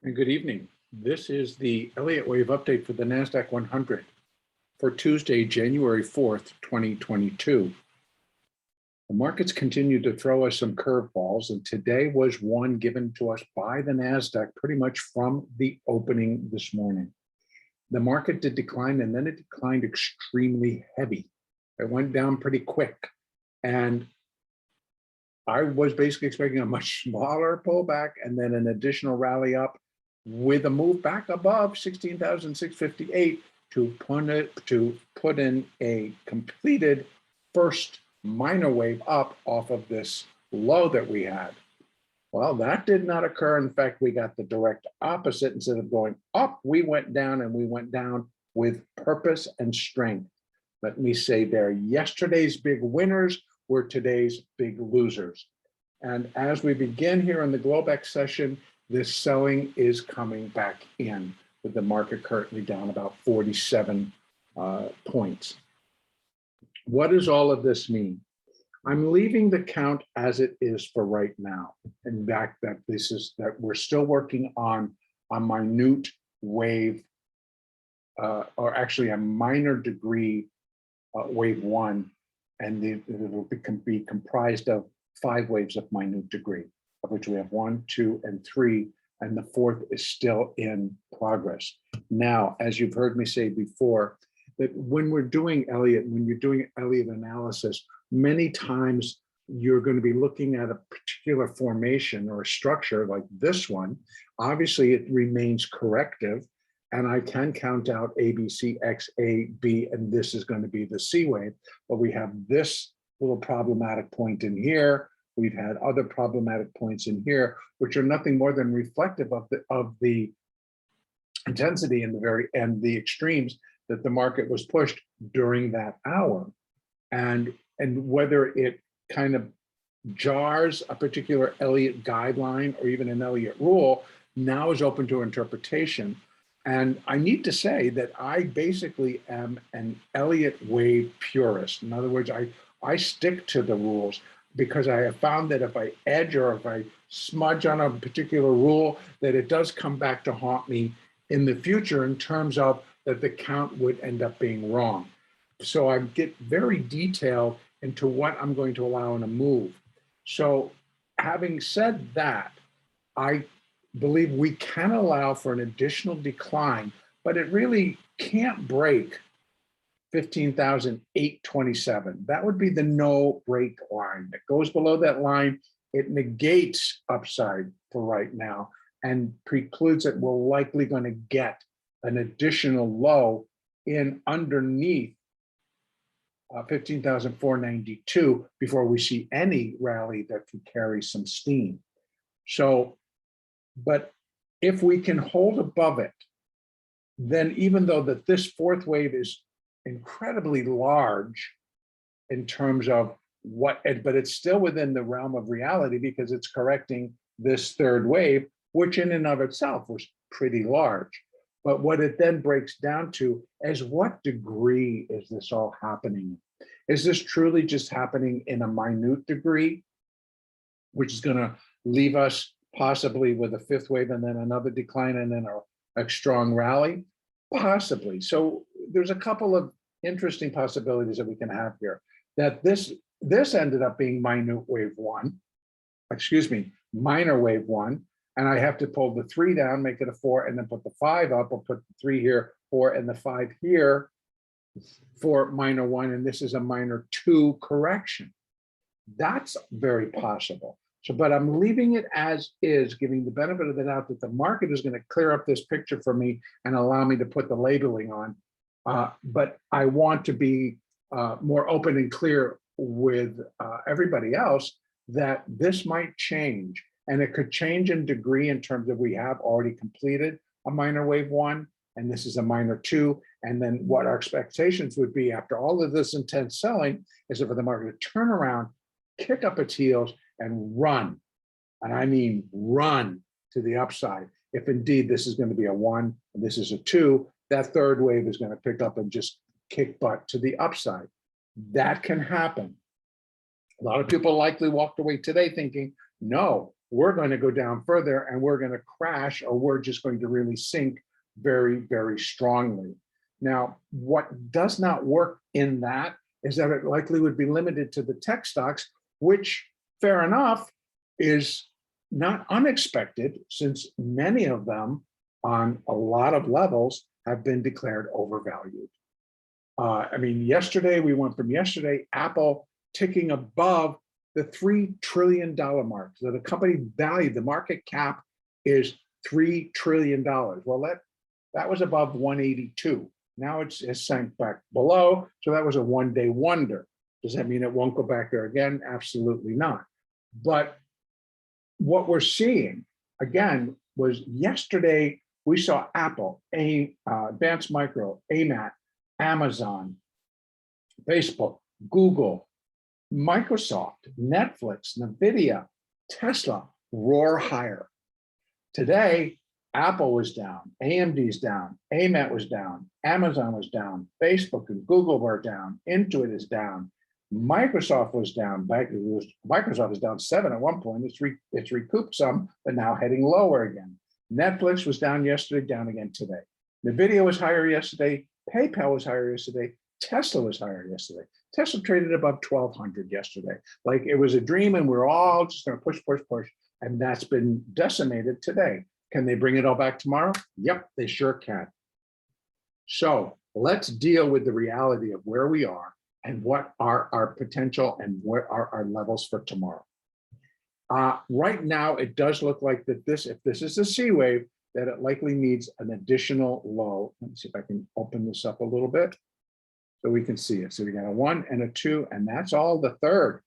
And good evening. This is the Elliott Wave update for the NASDAQ 100 for Tuesday, January 4th, 2022. The markets continue to throw us some curveballs, and today was one given to us by the NASDAQ pretty much from the opening this morning. The market did decline, and then it declined extremely heavy. It went down pretty quick. And I was basically expecting a much smaller pullback and then an additional rally up with a move back above 16,658 to put in a completed first minor wave up off of this low that we had. Well, that did not occur. In fact, we got the direct opposite. Instead of going up, we went down, and we went down with purpose and strength. Let me say there, yesterday's big winners were today's big losers. And as we begin here in the Globex session, this selling is coming back in, with the market currently down about 47 points. What does all of this mean? I'm leaving the count as it is for right now. In fact, that we're still working on a minute wave, or actually a minor degree wave one, and it will be comprised of 5 waves of minute degree, of which we have 1, 2, and 3, and the 4th is still in progress. Now, as you've heard me say before, that when we're doing Elliott, when you're doing Elliott analysis, many times you're going to be looking at a particular formation or a structure like this one. Obviously, it remains corrective, and I can count out A, B, C, X, A, B, and this is going to be the C wave. But we have this little problematic point in here. We've had other problematic points in here, which are nothing more than reflective of the intensity and the extremes that the market was pushed during that hour. And whether it kind of jars a particular Elliott guideline or even an Elliott rule now is open to interpretation. And I need to say that I basically am an Elliott wave purist. In other words, I stick to the rules, because I have found that if I edge or if I smudge on a particular rule, that it does come back to haunt me in the future in terms of that the count would end up being wrong. So I get very detailed into what I'm going to allow in a move. So having said that, I believe we can allow for an additional decline, but it really can't break 15,827. That would be the no break line. It goes below that line. It negates upside for right now and precludes that we're likely going to get an additional low in underneath 15,492 before we see any rally that can carry some steam. So, but if we can hold above it, then even though that this 4th wave is incredibly large in terms of but it's still within the realm of reality, because it's correcting this 3rd wave, which in and of itself was pretty large. But what it then breaks down to is, what degree is this all happening? Is this truly just happening in a minute degree, which is going to leave us possibly with a 5th wave and then another decline and then a strong rally? Possibly. So there's a couple of interesting possibilities that we can have here. That this ended up being minor wave 1, and I have to pull the 3 down, make it a 4, and then put the 5 up, or put the 3 here, 4, and the 5 here for minor 1, and this is a minor 2 correction. That's very possible. So, but I'm leaving it as is, giving the benefit of the doubt that the market is going to clear up this picture for me and allow me to put the labeling on. But I want to be more open and clear with everybody else that this might change. And it could change in degree in terms of we have already completed a minor wave 1, and this is a minor 2. And then what our expectations would be after all of this intense selling is for the market to turn around, kick up its heels, and run. And I mean run to the upside. If indeed this is going to be a 1 and this is a 2, that 3rd wave is going to pick up and just kick butt to the upside. That can happen. A lot of people likely walked away today thinking, no, we're going to go down further and we're going to crash, or we're just going to really sink very, very strongly. Now, what does not work in that is that it likely would be limited to the tech stocks, which, fair enough, is not unexpected, since many of them on a lot of levels have been declared overvalued. I mean, yesterday, we went from Apple ticking above the $3 trillion mark. So the company value, the market cap is $3 trillion. Well, that was above 182. Now it's sank back below. So that was a one-day wonder. Does that mean it won't go back there again? Absolutely not. But what we're seeing, again, was yesterday, we saw Apple, Advanced Micro, AMAT, Amazon, Facebook, Google, Microsoft, Netflix, NVIDIA, Tesla roar higher. Today, Apple was down, AMD's down, AMAT was down, Amazon was down, Facebook and Google were down, Intuit is down, Microsoft was down. Microsoft was down 7 at one point. It's recouped some, but now heading lower again. Netflix was down yesterday, down again today. NVIDIA was higher yesterday. PayPal was higher yesterday. Tesla was higher yesterday. Tesla traded above 1,200 yesterday. Like it was a dream and we're all just going to push, push, push. And that's been decimated today. Can they bring it all back tomorrow? Yep, they sure can. So let's deal with the reality of where we are and what are our potential and what are our levels for tomorrow. Right now, it does look like that if this is a C wave, that it likely needs an additional low. Let me see if I can open this up a little bit so we can see it. So we got a 1 and a 2, and that's all the third.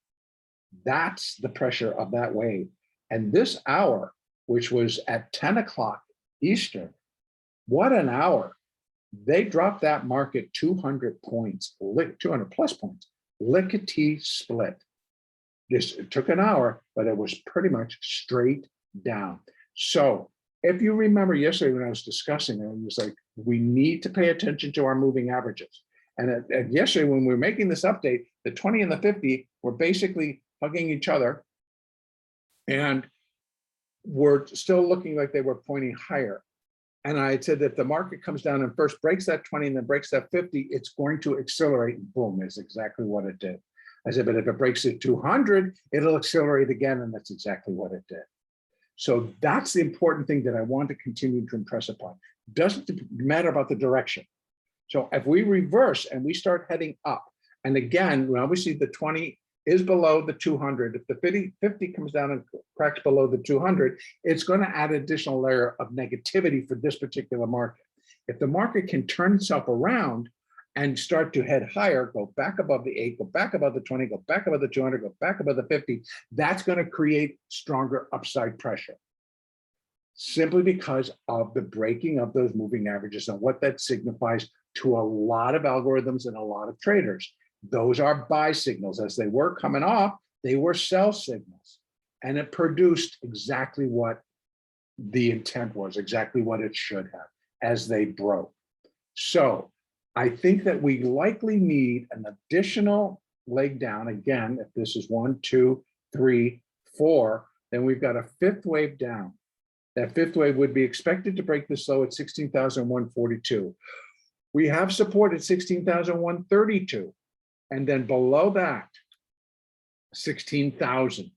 That's the pressure of that wave. And this hour, which was at 10 o'clock Eastern, what an hour. They dropped that market 200 points, 200 plus points, lickety split. It took an hour, but it was pretty much straight down. So if you remember yesterday when I was discussing it, it was like, we need to pay attention to our moving averages. And yesterday when we were making this update, the 20 and the 50 were basically hugging each other and were still looking like they were pointing higher. And I said that if the market comes down and first breaks that 20 and then breaks that 50, it's going to accelerate. And boom, is exactly what it did. I said, but if it breaks at 200, it'll accelerate again. And that's exactly what it did. So that's the important thing that I want to continue to impress upon. Doesn't matter about the direction. So if we reverse and we start heading up, and again, obviously the 20 is below the 200. If the 50 comes down and cracks below the 200, it's going to add an additional layer of negativity for this particular market. If the market can turn itself around and start to head higher, go back above the 8, go back above the 20, go back above the 200, go back above the 50, that's going to create stronger upside pressure, simply because of the breaking of those moving averages and what that signifies to a lot of algorithms and a lot of traders. Those are buy signals. As they were coming off, they were sell signals. And it produced exactly what the intent was, exactly what it should have as they broke. So I think that we likely need an additional leg down. Again, if this is 1, 2, 3, 4, then we've got a fifth wave down. That fifth wave would be expected to break this low at 16,142. We have support at 16,132. And then below that, 16,000.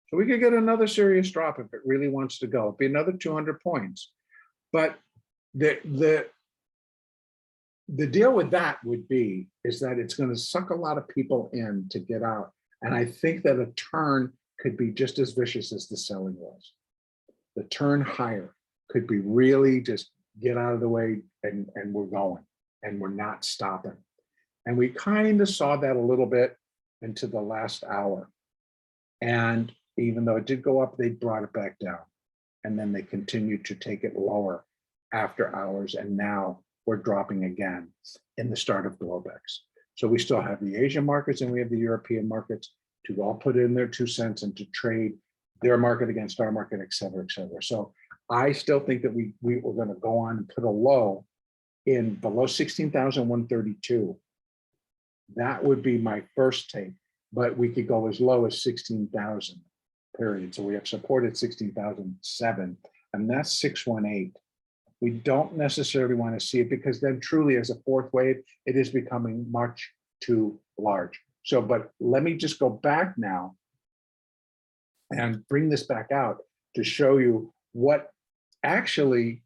So we could get another serious drop if it really wants to go. It'd be another 200 points. But the deal with that would be is that it's going to suck a lot of people in to get out. And I think that a turn could be just as vicious as the selling was. The turn higher could be really just get out of the way and we're going and we're not stopping. And we kind of saw that a little bit into the last hour. And even though it did go up, they brought it back down. And then they continued to take it lower after hours. And now we're dropping again in the start of Globex. So we still have the Asian markets and we have the European markets to all put in their 2 cents and to trade their market against our market, et cetera, et cetera. So I still think that we were going to go on and put a low in below 16,132. That would be my first take, but we could go as low as 16,000 period. So we have support at 16,007, and that's 618. We don't necessarily want to see it because then truly as a fourth wave, it is becoming much too large. So, but let me just go back now and bring this back out to show you what actually,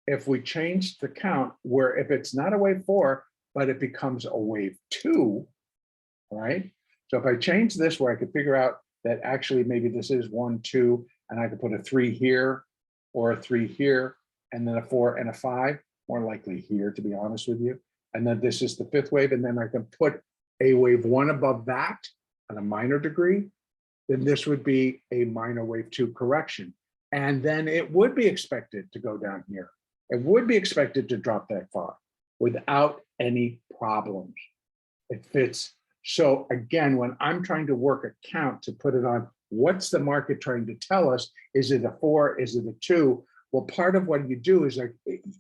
if we change the count, where if it's not a wave 4, but it becomes a wave 2, right? So if I change this where I could figure out that actually maybe this is 1, 2, and I could put a 3 here or a 3 here, and then a 4 and a 5, more likely here, to be honest with you. And then this is the fifth wave, and then I can put a wave 1 above that on a minor degree, then this would be a minor wave 2 correction. And then it would be expected to go down here. It would be expected to drop that far without any problems. It fits. So again, when I'm trying to work a count to put it on, what's the market trying to tell us? Is it a 4? Is it a 2? Well, part of what you do is like,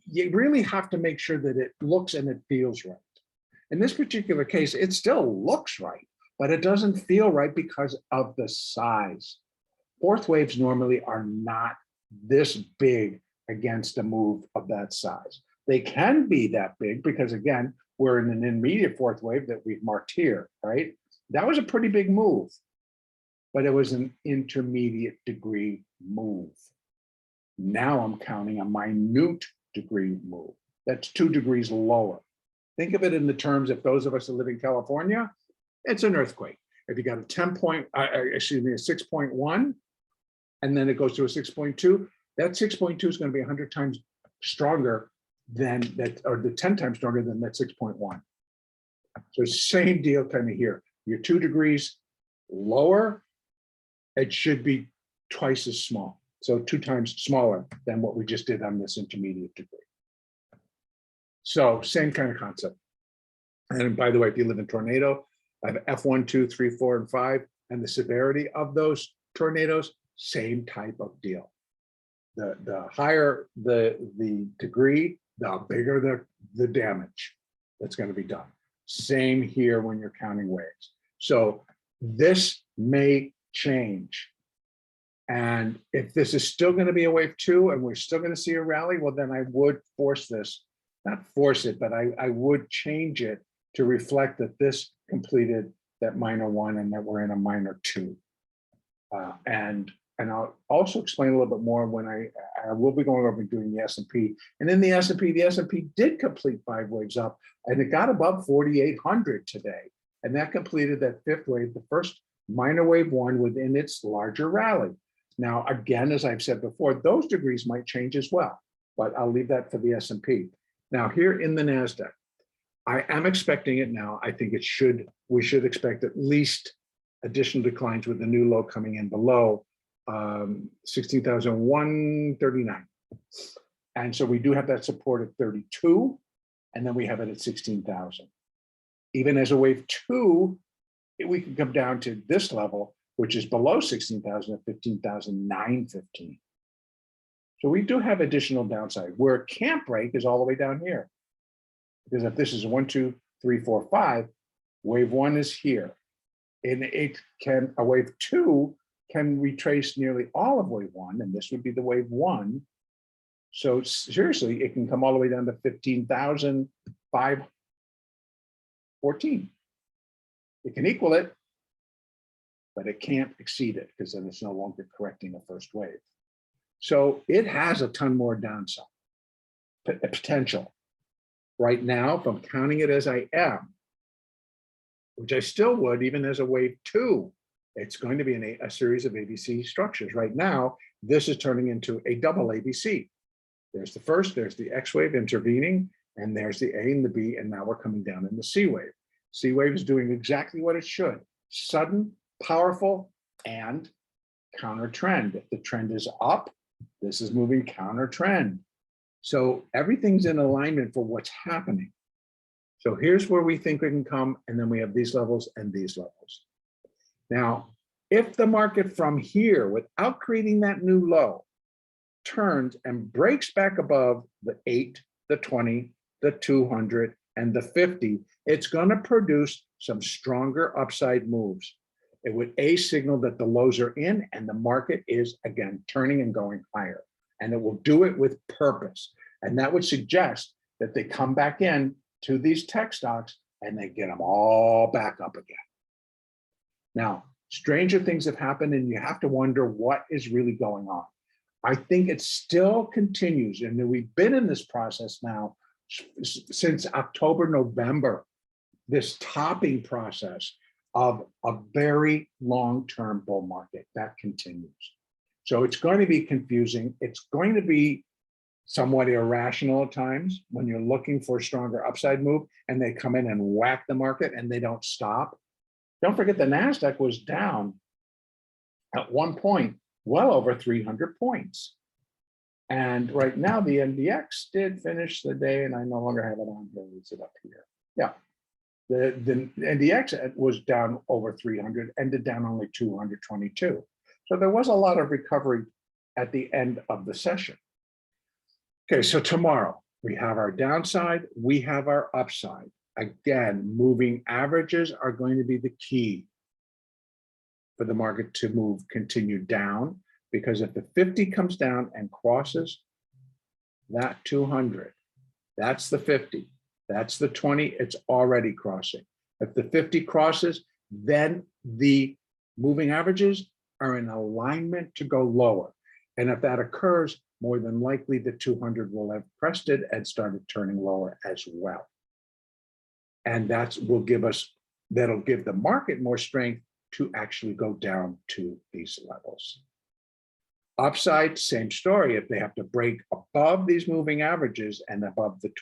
you really have to make sure that it looks and it feels right. In this particular case, it still looks right, but it doesn't feel right because of the size. Fourth waves normally are not this big against a move of that size. They can be that big because, again, we're in an intermediate fourth wave that we've marked here, right? That was a pretty big move, but it was an intermediate degree move. Now I'm counting a minute degree move. That's 2 degrees lower. Think of it in the terms, if those of us that live in California, it's an earthquake. If you got a 6.1, and then it goes to a 6.2, that 6.2 is going to be 100 times stronger than that, or the 10 times stronger than that 6.1. So same deal kind of here. You're 2 degrees lower, it should be twice as small. So 2 times smaller than what we just did on this intermediate degree. So same kind of concept. And by the way, if you live in tornado, I have F1, 2, 3, 4, and 5, and the severity of those tornadoes, same type of deal. The higher the degree, the bigger the damage that's going to be done. Same here when you're counting waves. So this may change. And if this is still going to be a wave 2 and we're still going to see a rally, well, then I would force this, not force it, but I would change it to reflect that this completed that minor 1 and that we're in a minor 2. And I'll also explain a little bit more when I will be going over and doing the S&P. And in the S&P did complete 5 waves up, and it got above 4,800 today. And that completed that 5th wave, the first minor wave 1 within its larger rally. Now, again, as I've said before, those degrees might change as well, but I'll leave that for the S&P. Now, here in the NASDAQ, I am expecting it now. I think we should expect at least additional declines with the new low coming in below 16,139. And so we do have that support at 32, and then we have it at 16,000. Even as a wave 2, we can come down to this level, which is below 16,000 at 15,915. So we do have additional downside, where it can't break is all the way down here. Because if this is 1, 2, 3, 4, 5, wave 1 is here. And a wave 2 can retrace nearly all of wave 1, and this would be the wave 1. So seriously, it can come all the way down to 15,514. It can equal it, but it can't exceed it because then it's no longer correcting the first wave. So it has a ton more downside potential. Right now, if I'm counting it as I am, which I still would even as a wave 2, it's going to be a series of ABC structures. Right now, this is turning into a double ABC. There's the first, there's the X wave intervening, and there's the A and the B, and now we're coming down in the C wave. C wave is doing exactly what it should. Sudden, powerful, and counter trend. If the trend is up, this is moving counter trend. So everything's in alignment for what's happening. So here's where we think we can come, and then we have these levels and these levels. Now, if the market from here, without creating that new low, turns and breaks back above the 8, the 20, the 200, and the 50, it's going to produce some stronger upside moves. It would signal that the lows are in and the market is again turning and going higher. And it will do it with purpose. And that would suggest that they come back in to these tech stocks and they get them all back up again. Now, stranger things have happened and you have to wonder what is really going on. I think it still continues, and we've been in this process now since October, November, this topping process of a very long-term bull market that continues. So it's going to be confusing. It's going to be somewhat irrational at times when you're looking for a stronger upside move and they come in and whack the market and they don't stop. Don't forget the NASDAQ was down at one point well over 300 points. And right now the NDX did finish the day, and I no longer have it on here. Is it up here? Yeah. The NDX was down over 300, ended down only 222. So there was a lot of recovery at the end of the session. Okay, so tomorrow we have our downside, we have our upside. Again, moving averages are going to be the key for the market to continue down, because if the 50 comes down and crosses that 200, that's the 50, that's the 20, it's already crossing. If the 50 crosses, then the moving averages are in alignment to go lower. And if that occurs, more than likely the 200 will have crested and started turning lower as well. And that'll give the market more strength to actually go down to these levels. Upside, same story. If they have to break above these moving averages and above the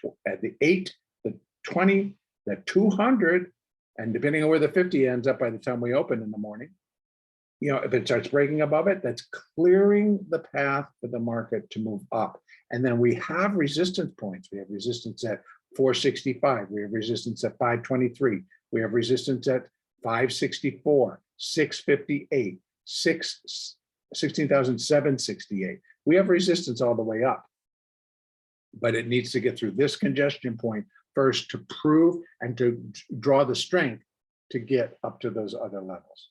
8, the 20, the 200, and depending on where the 50 ends up by the time we open in the morning, you know, if it starts breaking above it, that's clearing the path for the market to move up. And then we have resistance points. We have resistance at 465. We have resistance at 523. We have resistance at 564, 658, 16,768. We have resistance all the way up, but it needs to get through this congestion point first to prove and to draw the strength to get up to those other levels.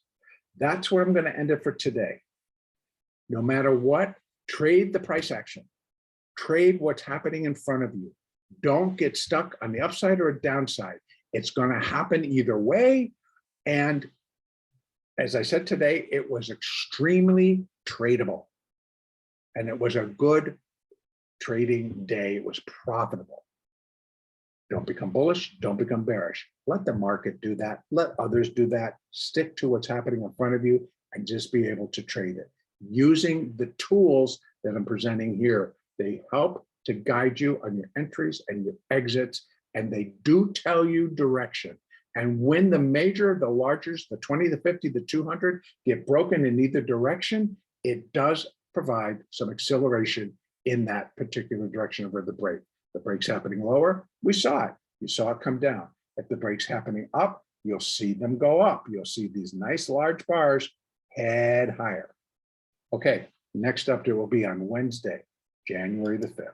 That's where I'm going to end it for today. No matter what, trade the price action. Trade what's happening in front of you. Don't get stuck on the upside or a downside. It's going to happen either way. And as I said today, it was extremely tradable. And it was a good trading day. It was profitable. Don't become bullish. Don't become bearish. Let the market do that. Let others do that. Stick to what's happening in front of you and just be able to trade it. Using the tools that I'm presenting here, they help to guide you on your entries and your exits, and they do tell you direction. And when the major, the largest, the 20, the 50, the 200 get broken in either direction, it does provide some acceleration in that particular direction of where the break's happening lower. We saw it. You saw it come down. If the break's happening up, you'll see them go up. You'll see these nice large bars head higher. Okay, next update will be on Wednesday, January the 5th.